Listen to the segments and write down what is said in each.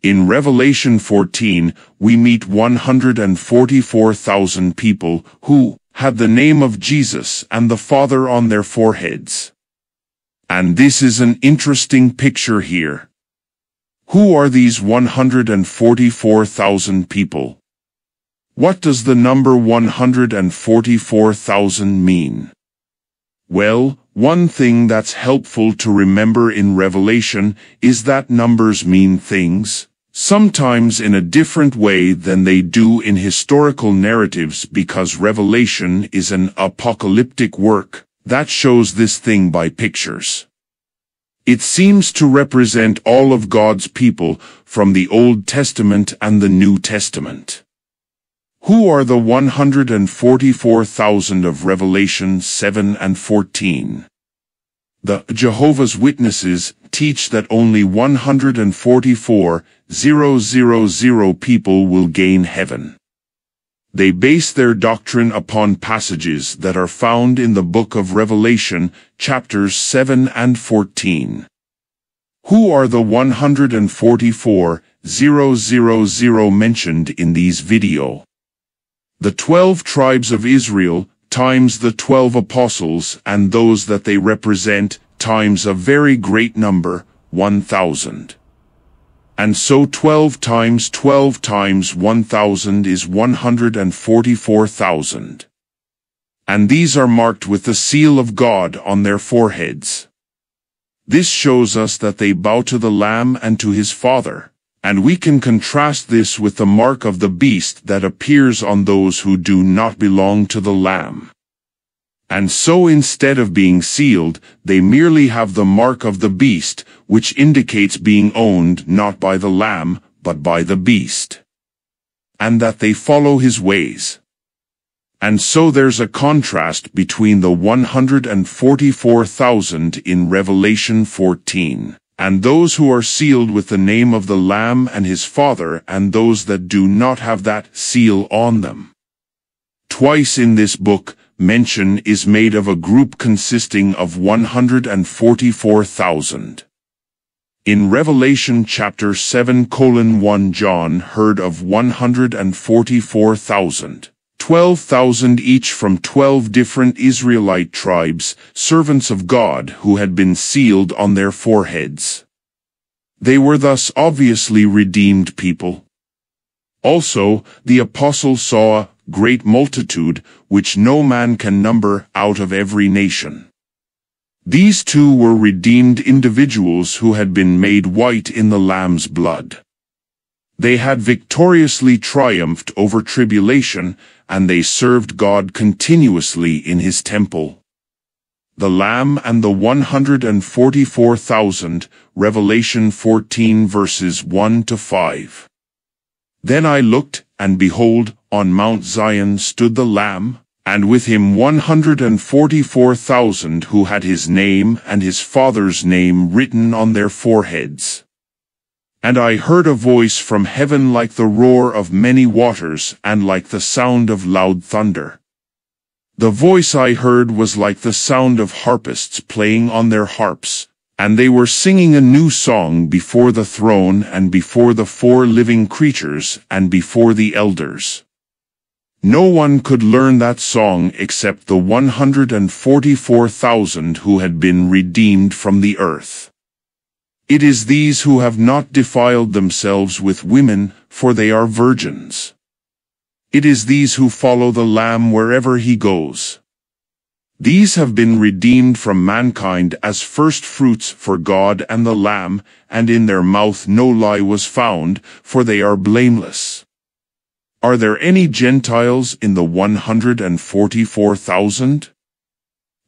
In Revelation 14, we meet 144,000 people who had the name of Jesus and the Father on their foreheads. And this is an interesting picture here. Who are these 144,000 people? What does the number 144,000 mean? Well, one thing that's helpful to remember in Revelation is that numbers mean things, sometimes in a different way than they do in historical narratives, because Revelation is an apocalyptic work that shows this thing by pictures. It seems to represent all of God's people from the Old Testament and the New Testament. Who are the 144,000 of Revelation 7 and 14? The Jehovah's Witnesses teach that only 144,000 people will gain heaven. They base their doctrine upon passages that are found in the book of Revelation, chapters 7 and 14. Who are the 144,000 mentioned in these video? The 12 tribes of Israel, times the 12 apostles and those that they represent, times a very great number, 1,000. And so 12 times 1,000 is 144,000. And these are marked with the seal of God on their foreheads. This shows us that they bow to the Lamb and to his Father, and we can contrast this with the mark of the beast that appears on those who do not belong to the Lamb. And so instead of being sealed, they merely have the mark of the beast, which indicates being owned not by the Lamb, but by the beast. And that they follow his ways. And so there's a contrast between the 144,000 in Revelation 14, and those who are sealed with the name of the Lamb and his Father, and those that do not have that seal on them. Twice in this book, mention is made of a group consisting of 144,000. In Revelation chapter 7:1, John heard of 144,000, 12,000 each from 12 different Israelite tribes, servants of God who had been sealed on their foreheads. They were thus obviously redeemed people. Also, the apostle saw a great multitude, which no man can number, out of every nation. These two were redeemed individuals who had been made white in the Lamb's blood. They had victoriously triumphed over tribulation, and they served God continuously in his temple. The Lamb and the 144,000, Revelation 14 verses 1-5. Then I looked, and behold, on Mount Zion stood the Lamb, and with him 144,000 who had his name and his Father's name written on their foreheads. And I heard a voice from heaven like the roar of many waters and like the sound of loud thunder. The voice I heard was like the sound of harpists playing on their harps, and they were singing a new song before the throne and before the 4 living creatures and before the elders. No one could learn that song except the 144,000 who had been redeemed from the earth. It is these who have not defiled themselves with women, for they are virgins. It is these who follow the Lamb wherever he goes. These have been redeemed from mankind as first fruits for God and the Lamb, and in their mouth no lie was found, for they are blameless. Are there any Gentiles in the 144,000?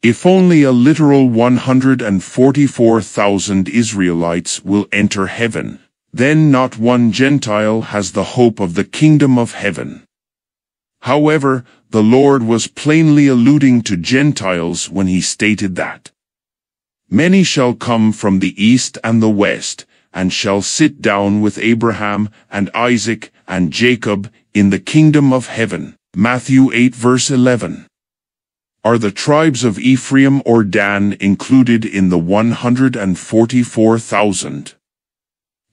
If only a literal 144,000 Israelites will enter heaven, then not one Gentile has the hope of the kingdom of heaven. However, the Lord was plainly alluding to Gentiles when he stated that many shall come from the east and the west, and shall sit down with Abraham and Isaac and Jacob in the kingdom of heaven. Matthew 8 verse 11. Are the tribes of Ephraim or Dan included in the 144,000?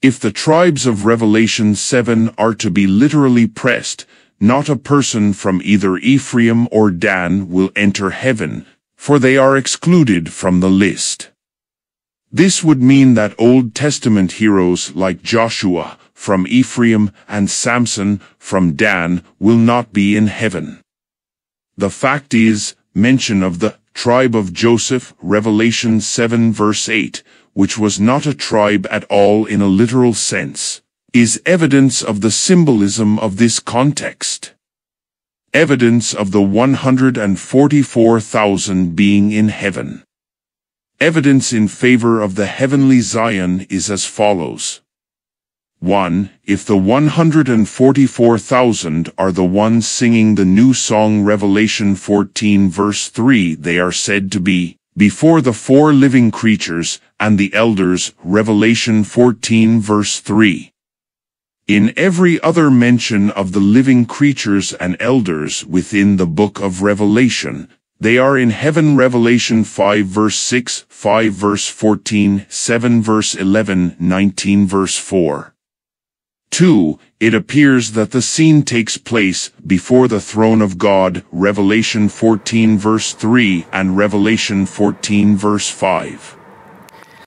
If the tribes of Revelation 7 are to be literally pressed, not a person from either Ephraim or Dan will enter heaven, for they are excluded from the list. This would mean that Old Testament heroes like Joshua from Ephraim and Samson from Dan will not be in heaven. The fact is, mention of the tribe of Joseph, Revelation 7 verse 8, which was not a tribe at all in a literal sense, is evidence of the symbolism of this context. Evidence of the 144,000 being in heaven. Evidence in favor of the heavenly Zion is as follows. 1. If the 144,000 are the ones singing the new song Revelation 14 verse 3, they are said to be before the four living creatures and the elders, Revelation 14 verse 3. In every other mention of the living creatures and elders within the book of Revelation, they are in heaven. Revelation 5 verse 6, 5 verse 14, 7 verse 11, 19 verse 4. 2. It appears that the scene takes place before the throne of God, Revelation 14 verse 3 and Revelation 14 verse 5.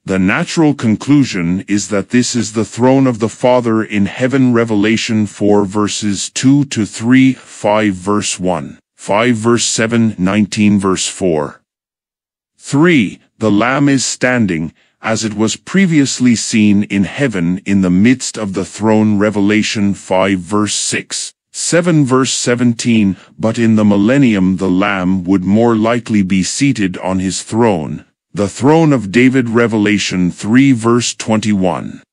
The natural conclusion is that this is the throne of the Father in heaven. Revelation 4 verses 2 to 3, 5 verse 1. 5 verse 7, 19 verse 4. 3. The Lamb is standing, as it was previously seen in heaven in the midst of the throne. Revelation 5 verse 6, 7 verse 17. But in the millennium the Lamb would more likely be seated on his throne, the throne of David. Revelation 3 verse 21.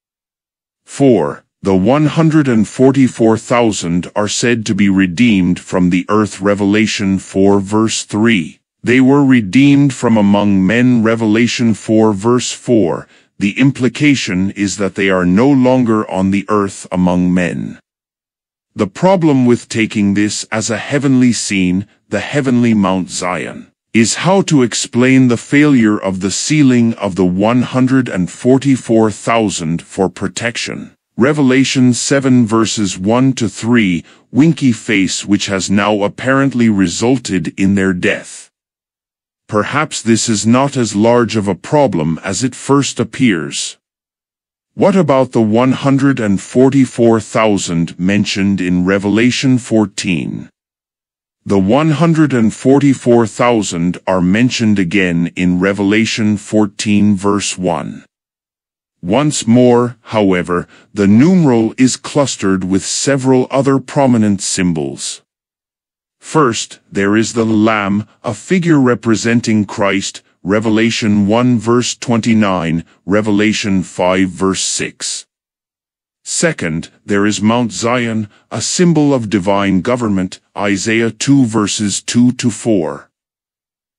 4. The 144,000 are said to be redeemed from the earth. Revelation 4 verse 3. They were redeemed from among men. Revelation 4 verse 4. The implication is that they are no longer on the earth among men. The problem with taking this as a heavenly scene, the heavenly Mount Zion, is how to explain the failure of the sealing of the 144,000 for protection. Revelation 7 verses 1 to 3, winky face, which has now apparently resulted in their death. Perhaps this is not as large of a problem as it first appears. What about the 144,000 mentioned in Revelation 14? The 144,000 are mentioned again in Revelation 14 verse 1. Once more, however, the numeral is clustered with several other prominent symbols. First, there is the Lamb, a figure representing Christ, Revelation 1 verse 29, Revelation 5 verse 6. Second, there is Mount Zion, a symbol of divine government, Isaiah 2 verses 2 to 4.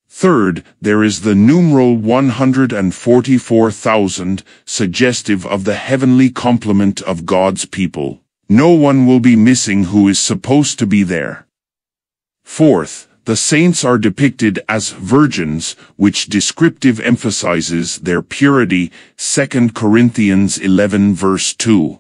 Third, there is the numeral 144,000, suggestive of the heavenly complement of God's people. No one will be missing who is supposed to be there. Fourth, the saints are depicted as virgins, which descriptive emphasizes their purity, 2 Corinthians 11 verse 2.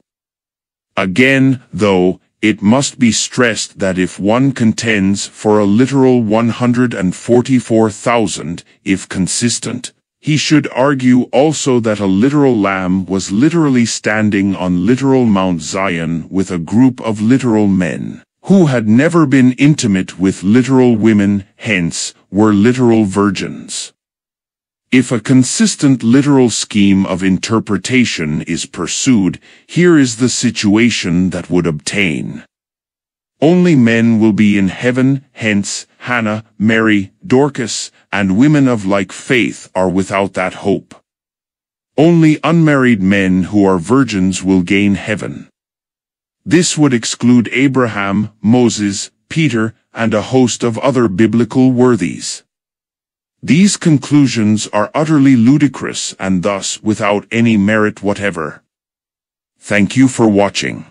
Again, though, it must be stressed that if one contends for a literal 144,000, if consistent, he should argue also that a literal lamb was literally standing on literal Mount Zion with a group of literal men, who had never been intimate with literal women, hence, were literal virgins. If a consistent literal scheme of interpretation is pursued, here is the situation that would obtain. Only men will be in heaven, hence, Hannah, Mary, Dorcas, and women of like faith are without that hope. Only unmarried men who are virgins will gain heaven. This would exclude Abraham, Moses, Peter, and a host of other biblical worthies. These conclusions are utterly ludicrous and thus without any merit whatever. Thank you for watching.